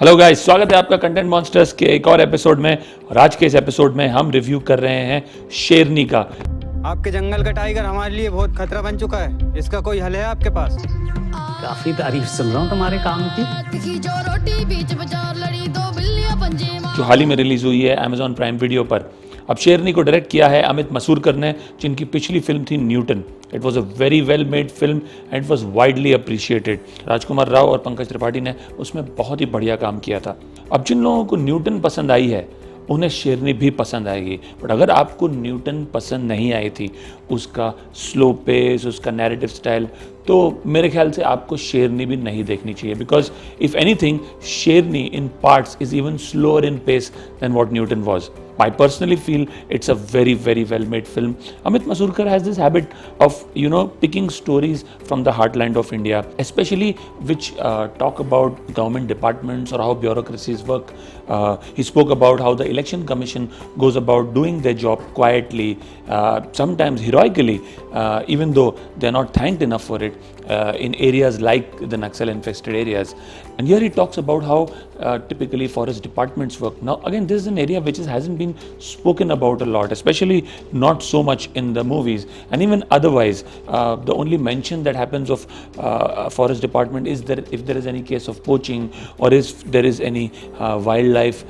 Hello guys, स्वागत है आपका कंटेंट मॉन्स्टर्स के एक और एपिसोड में। और आज के इस एपिसोड में हम रिव्यू कर रहे हैं शेरनी का। आपके जंगल का टाइगर हमारे लिए बहुत खतरा बन चुका है। इसका कोई हल है आपके पास? काफी तारीफ सुन रहा हूँ तुम्हारे काम की। जो हाल ही में रिलीज हुई है अमेजॉन प्राइम वीडियो पर। अब शेरनी को डायरेक्ट किया है अमित मसूरकर ने, जिनकी पिछली फिल्म थी Newton. It was a very well made film and it was widely appreciated. Rajkummar Rao और पंकज त्रिपाठी ने उसमें बहुत ही बढ़िया काम किया था। अब जिन लोगों को न्यूटन पसंद आई है उन्हें शेरनी भी पसंद आएगी। बट अगर आपको न्यूटन पसंद नहीं आई थी, उसका स्लो पेस, उसका नैरेटिव स्टाइल, तो मेरे ख्याल से आपको शेरनी भी नहीं देखनी चाहिए। Because if anything, Sherni in parts is even slower in pace than what Newton was. I personally feel it's a very, very well-made film. Amit Masurkar has this habit of, picking stories from the heartland of India, especially which talk about government departments or how bureaucracies work. He spoke about how the Election Commission goes about doing their job quietly, sometimes heroically, even though they're not thanked enough for it, in areas like the Naxal-infested areas. And here he talks about how typically forest departments work. Now, again, this is an area which hasn't been spoken about a lot, especially not so much in the movies, and even otherwise. The only mention that happens of forest department is that if there is any case of poaching, or if there is any wildlife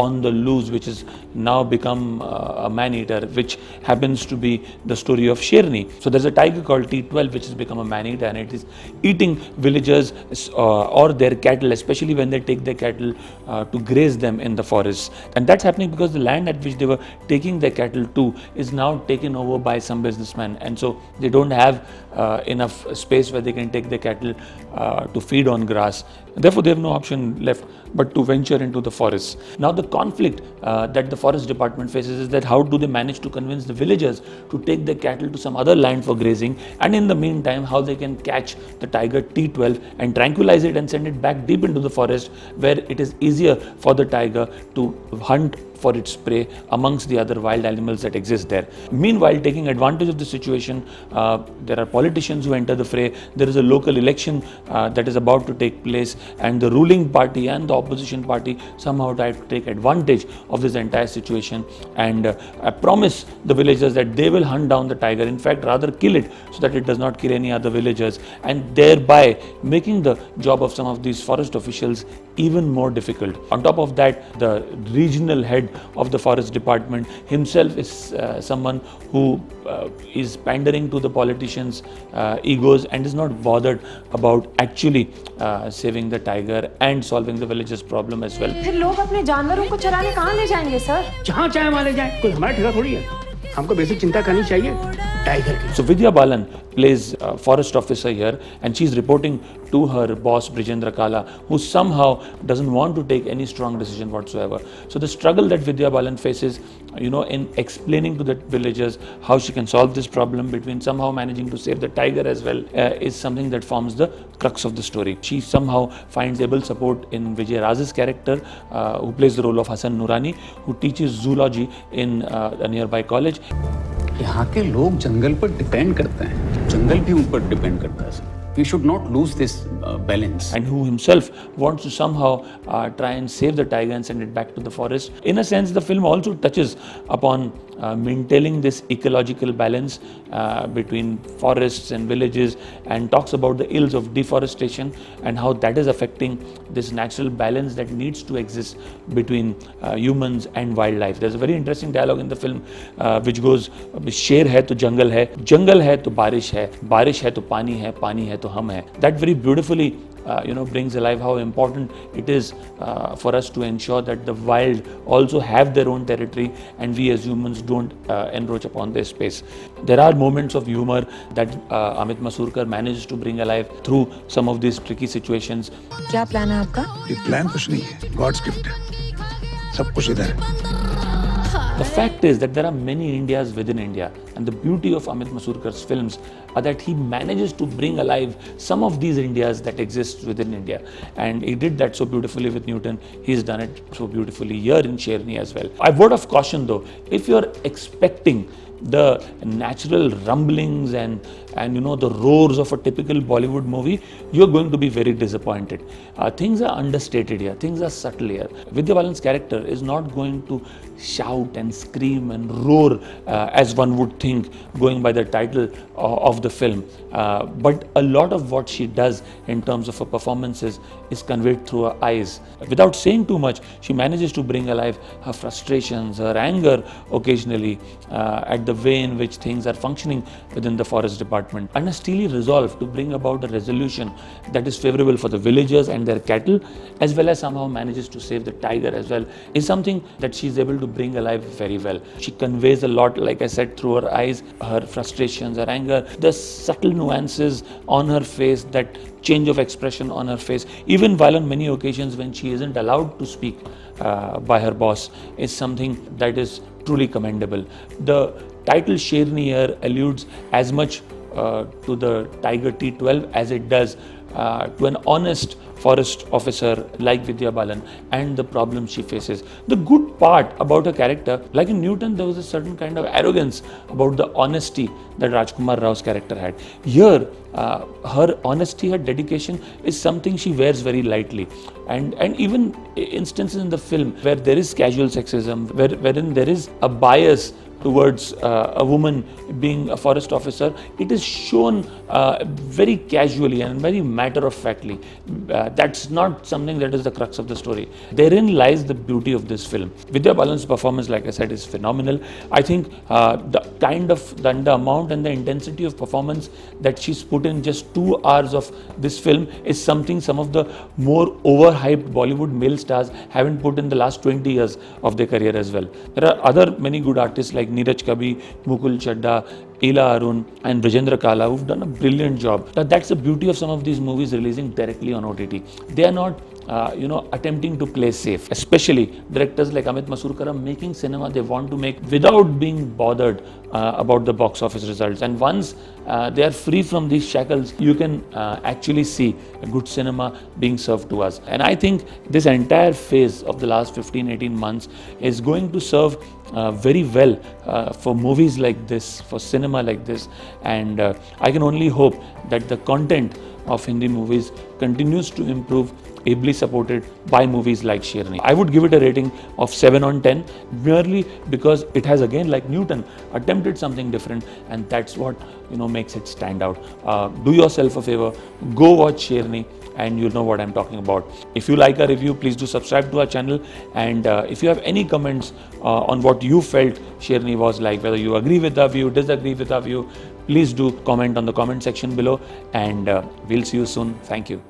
on the loose, which has now become a man-eater, which happens to be the story of Sherni. So there's a tiger called T12 which has become a man-eater, and it is eating villagers or their cattle, especially when they take their cattle to graze them in the forests. And that's happening because the land at which they were taking their cattle to is now taken over by some businessmen, and so they don't have enough space where they can take their cattle to feed on grass. Therefore, they have no option left but to venture into the forests. Now, the conflict that the forest department faces is that how do they manage to convince the villagers to take their cattle to some other land for grazing, and in the meantime, how they can catch the tiger T12 and tranquilize it and send it back deep into the forest, where it is easier for the tiger to hunt for its prey amongst the other wild animals that exist there. Meanwhile, taking advantage of the situation, there are politicians who enter the fray. There is a local election that is about to take place, and the ruling party and the opposition party somehow try to take advantage of this entire situation and promise the villagers that they will hunt down the tiger, in fact rather kill it so that it does not kill any other villagers, and thereby making the job of some of these forest officials even more difficult. On top of that, the regional head of the forest department himself is someone who is pandering to the politicians' egos and is not bothered about actually saving the tiger and solving the villagers' problem as well. फिर लोग अपने जानवरों को चराने कहाँ ले जाएंगे sir? जहाँ चाहे वहाँ ले जाए, कोई हमारा ठेका थोड़ी है। हमको बेसिक चिंता करनी चाहिए टाइगर की। So Vidya Balan plays a forest officer here, and she's reporting to her boss Brijendra Kala, who somehow doesn't want to take any strong decision whatsoever. So the struggle that Vidya Balan faces, in explaining to the villagers how she can solve this problem, between somehow managing to save the tiger as well, is something that forms the crux of the story. She somehow finds able support in Vijay Raz's character, who plays the role of Hassan Nurani, who teaches zoology in a nearby college. यहाँ के लोग जंगल पर depend करते हैं, जंगल भी उन पर depend करता है। We should not lose this balance. And who himself wants to somehow try and save the tiger and send it back to the forest. In a sense, the film also touches upon maintaining this ecological balance between forests and villages, and talks about the ills of deforestation and how that is affecting this natural balance that needs to exist between humans and wildlife. There's a very interesting dialogue in the film which goes, शेर है तो जंगल है तो बारिश है तो पानी है तो हम है. That very beautifully brings alive how important it is for us to ensure that the wild also have their own territory and we as humans don't encroach upon their space. There are moments of humor that Amit Masurkar manages to bring alive through some of these tricky situations. क्या plan है आपका? ये plan कुछ नहीं है, God's gift है, सब कुछ इधर है. The fact is that there are many Indias within India, and the beauty of Amit Masurkar's films are that he manages to bring alive some of these Indias that exist within India, and he did that so beautifully with Newton. He's done it so beautifully here in Sherni as well. A word of caution though, if you're expecting the natural rumblings and the roars of a typical Bollywood movie, you're going to be very disappointed. Things are understated here, things are subtle here. Vidya Balan's character is not going to shout and scream and roar as one would think going by the title of the film, but a lot of what she does in terms of her performances is conveyed through her eyes. Without saying too much, she manages to bring alive her frustrations, her anger occasionally, at the way in which things are functioning within the forest department, and a steely resolve to bring about a resolution that is favorable for the villagers and their cattle, as well as somehow manages to save the tiger as well, is something that she's able to bring alive very well. She conveys a lot, like I said, through her eyes, her frustrations, her anger, the subtle nuances on her face, that change of expression on her face, even while on many occasions when she isn't allowed to speak by her boss, is something that is truly commendable. The title Sherni here alludes as much to the Tiger T12 as it does to an honest forest officer like Vidya Balan and the problems she faces. The good part about her character, like in Newton, there was a certain kind of arrogance about the honesty that Rajkumar Rao's character had. Here, her honesty, her dedication is something she wears very lightly. And even instances in the film where there is casual sexism, wherein there is a bias towards a woman being a forest officer, it is shown very casually and very matter-of-factly. That's not something that is the crux of the story. Therein lies the beauty of this film. Vidya Balan's performance, like I said, is phenomenal. I think the amount and the intensity of performance that she's put in just 2 hours of this film is something some of the more overhyped Bollywood male stars haven't put in the last 20 years of their career as well. There are other many good artists like Neeraj Kabi, Mukul Chadda, Ila Arun and Brajendra Kala who've done a brilliant job. That's the beauty of some of these movies releasing directly on OTT. They are not attempting to play safe. Especially directors like Amit Masurkar are making cinema they want to make without being bothered about the box office results. And once they are free from these shackles, you can actually see a good cinema being served to us. And I think this entire phase of the last 15-18 months is going to serve very well for movies like this, for cinema like this. And I can only hope that the content of Hindi movies continues to improve, ably supported by movies like Sherni. I would give it a rating of 7 on 10 merely because it has, again, like Newton, attempted something different, and that's what makes it stand out. Do yourself a favor, go watch Sherni, and you'll know what I'm talking about. If you like our review, please do subscribe to our channel, and if you have any comments on what you felt Sherni was like, whether you agree with our view, disagree with our view, please do comment on the comment section below, and we'll see you soon. Thank you.